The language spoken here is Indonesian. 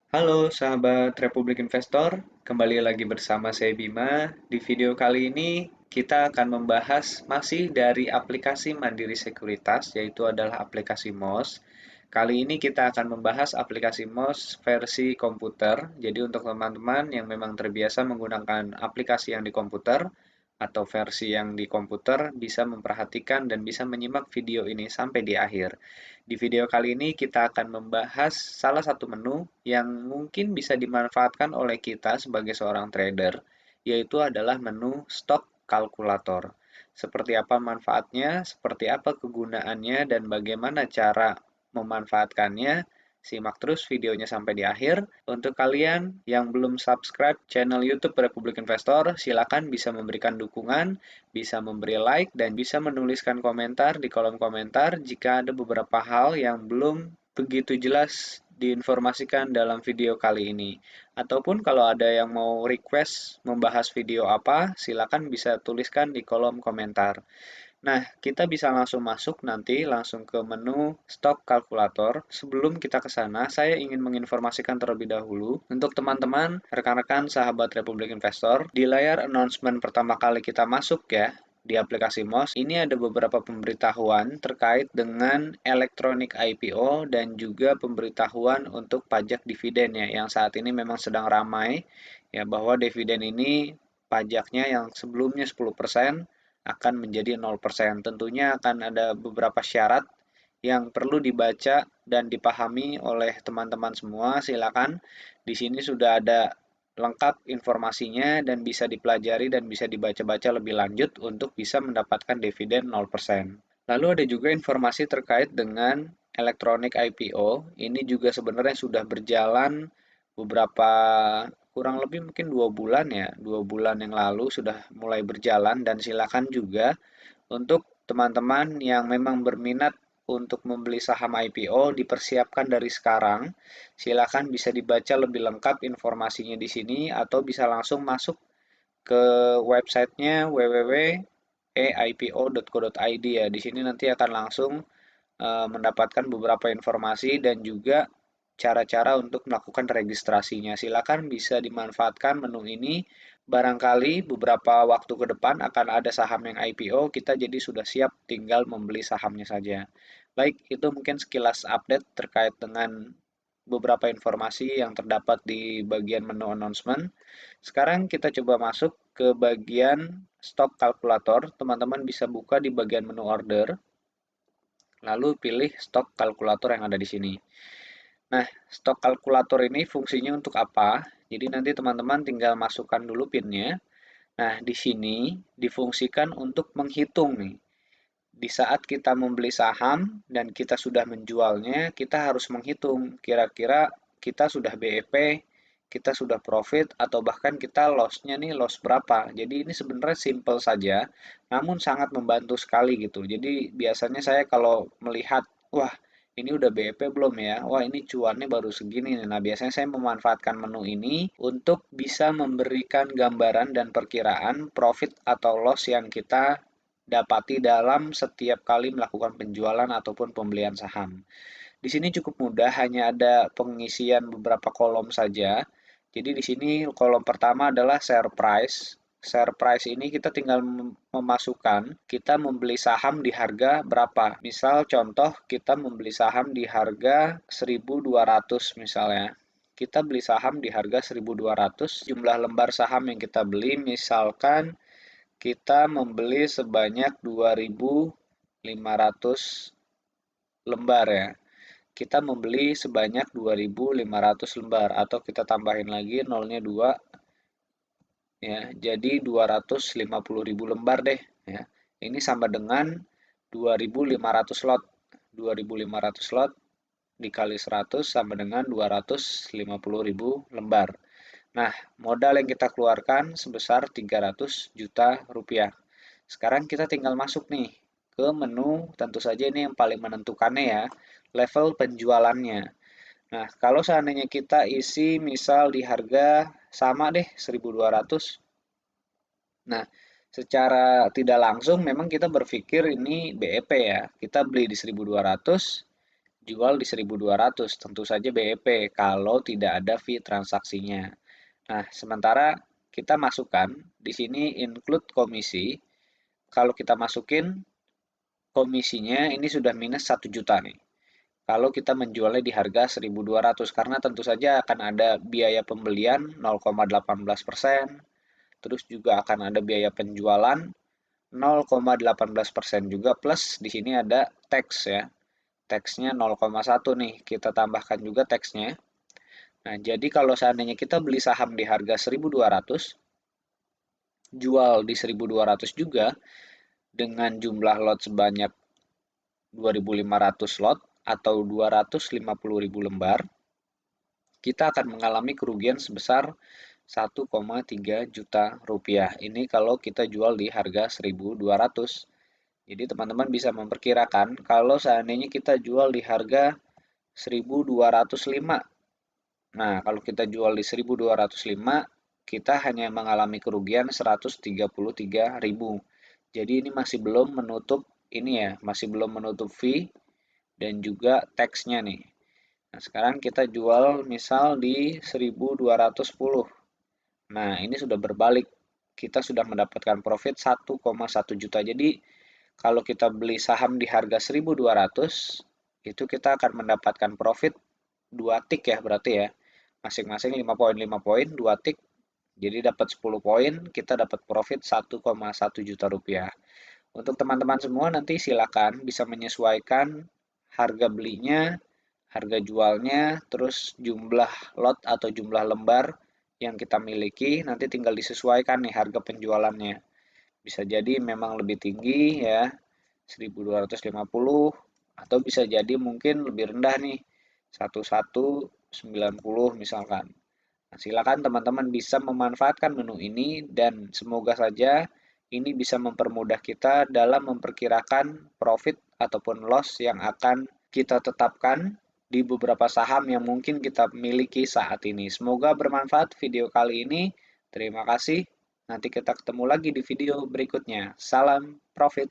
Halo sahabat Republik Investor, kembali lagi bersama saya Bima. Di video kali ini kita akan membahas masih dari aplikasi Mandiri Sekuritas, yaitu adalah aplikasi MOS. Kali ini kita akan membahas aplikasi MOS versi komputer. Jadi untuk teman-teman yang memang terbiasa menggunakan aplikasi yang di komputer, atau versi yang di komputer bisa memperhatikan dan bisa menyimak video ini sampai di akhir. Di video kali ini kita akan membahas salah satu menu yang mungkin bisa dimanfaatkan oleh kita sebagai seorang trader, yaitu adalah menu Stock Calculator. Seperti apa manfaatnya, seperti apa kegunaannya, dan bagaimana cara memanfaatkannya. Simak terus videonya sampai di akhir. Untuk kalian yang belum subscribe channel YouTube Republik Investor, silakan bisa memberikan dukungan, bisa memberi like, dan bisa menuliskan komentar di kolom komentar jika ada beberapa hal yang belum begitu jelas diinformasikan dalam video kali ini. Ataupun kalau ada yang mau request membahas video apa, silakan bisa tuliskan di kolom komentar. Nah, kita bisa langsung masuk nanti langsung ke menu Stock Calculator. Sebelum kita ke sana, saya ingin menginformasikan terlebih dahulu untuk teman-teman, rekan-rekan sahabat Republik Investor, di layar announcement pertama kali kita masuk ya, di aplikasi MOS, ini ada beberapa pemberitahuan terkait dengan elektronik IPO dan juga pemberitahuan untuk pajak dividen ya, yang saat ini memang sedang ramai ya, bahwa dividen ini pajaknya yang sebelumnya 10% akan menjadi 0%. Tentunya akan ada beberapa syarat yang perlu dibaca dan dipahami oleh teman-teman semua. Silakan di sini sudah ada lengkap informasinya dan bisa dipelajari dan bisa dibaca-baca lebih lanjut untuk bisa mendapatkan dividen 0%. Lalu ada juga informasi terkait dengan elektronik IPO. Ini juga sebenarnya sudah berjalan beberapa kurang lebih mungkin 2 bulan ya, 2 bulan yang lalu sudah mulai berjalan dan silakan juga untuk teman-teman yang memang berminat untuk membeli saham IPO dipersiapkan dari sekarang. Silakan bisa dibaca lebih lengkap informasinya di sini atau bisa langsung masuk ke websitenya www.eipo.co.id ya. Di sini nanti akan langsung mendapatkan beberapa informasi dan juga cara-cara untuk melakukan registrasinya. Silakan bisa dimanfaatkan menu ini. Barangkali beberapa waktu ke depan akan ada saham yang IPO, kita jadi sudah siap tinggal membeli sahamnya saja. Baik, itu mungkin sekilas update terkait dengan beberapa informasi yang terdapat di bagian menu announcement. Sekarang kita coba masuk ke bagian stock calculator. Teman-teman bisa buka di bagian menu order, lalu pilih stok kalkulator yang ada di sini. Nah, stok kalkulator ini fungsinya untuk apa? Jadi nanti teman-teman tinggal masukkan dulu PIN-nya. Nah, di sini difungsikan untuk menghitung nih. Di saat kita membeli saham dan kita sudah menjualnya, kita harus menghitung kira-kira kita sudah BEP, kita sudah profit, atau bahkan kita loss-nya nih loss berapa. Jadi ini sebenarnya simple saja, namun sangat membantu sekali gitu. Jadi biasanya saya kalau melihat, wah ini udah BEP belum ya? Wah ini cuannya baru segini nih. Nah biasanya saya memanfaatkan menu ini untuk bisa memberikan gambaran dan perkiraan profit atau loss yang kita dapati dalam setiap kali melakukan penjualan ataupun pembelian saham. Di sini cukup mudah, hanya ada pengisian beberapa kolom saja. Jadi di sini kolom pertama adalah share price. Share price ini kita tinggal memasukkan kita membeli saham di harga berapa. Misal contoh kita membeli saham di harga 1.200 misalnya. Kita beli saham di harga 1.200, jumlah lembar saham yang kita beli misalkan kita membeli sebanyak 2.500 lembar ya. Kita membeli sebanyak 2.500 lembar atau kita tambahin lagi nolnya 2 ya. Jadi 250.000 lembar deh ya. Ini sama dengan 2.500 lot. 2.500 lot dikali 100 sama dengan 250.000 lembar. Nah, modal yang kita keluarkan sebesar 300 juta rupiah. Sekarang kita tinggal masuk nih ke menu, tentu saja ini yang paling menentukannya ya, level penjualannya. Nah, kalau seandainya kita isi misal di harga sama deh 1.200. Nah, secara tidak langsung memang kita berpikir ini BEP ya. Kita beli di 1.200, jual di 1.200, tentu saja BEP kalau tidak ada fee transaksinya. Nah, sementara kita masukkan di sini include komisi. Kalau kita masukin komisinya ini sudah minus 1 juta nih. Kalau kita menjualnya di harga 1.200 karena tentu saja akan ada biaya pembelian 0,18%, terus juga akan ada biaya penjualan 0,18% juga plus di sini ada tax ya. Taxnya 0,1 nih, kita tambahkan juga taxnya. Nah, jadi kalau seandainya kita beli saham di harga 1.200, jual di 1.200 juga dengan jumlah lot sebanyak 2.500 lot atau 250.000 lembar, kita akan mengalami kerugian sebesar 1,3 juta rupiah. Ini kalau kita jual di harga 1.200. Jadi teman-teman bisa memperkirakan kalau seandainya kita jual di harga 1.205. Nah, kalau kita jual di 1.205, kita hanya mengalami kerugian 133.000. Jadi ini masih belum menutup ini ya, masih belum menutup fee dan juga tax-nya nih. Nah, sekarang kita jual misal di 1.210. Nah, ini sudah berbalik. Kita sudah mendapatkan profit 1,1 juta. Jadi, kalau kita beli saham di harga 1.200, itu kita akan mendapatkan profit 2 tik ya berarti ya. Masing-masing 5 poin, 5 poin, 2 tik. Jadi dapat 10 poin, kita dapat profit 1,1 juta rupiah. Untuk teman-teman semua nanti silakan bisa menyesuaikan harga belinya, harga jualnya, terus jumlah lot atau jumlah lembar yang kita miliki, nanti tinggal disesuaikan nih harga penjualannya. Bisa jadi memang lebih tinggi ya, 1.250 atau bisa jadi mungkin lebih rendah nih, 1.190 misalkan. Nah, silakan teman-teman bisa memanfaatkan menu ini dan semoga saja ini bisa mempermudah kita dalam memperkirakan profit ataupun loss yang akan kita tetapkan di beberapa saham yang mungkin kita miliki saat ini. Semoga bermanfaat video kali ini. Terima kasih. Nanti kita ketemu lagi di video berikutnya. Salam profit.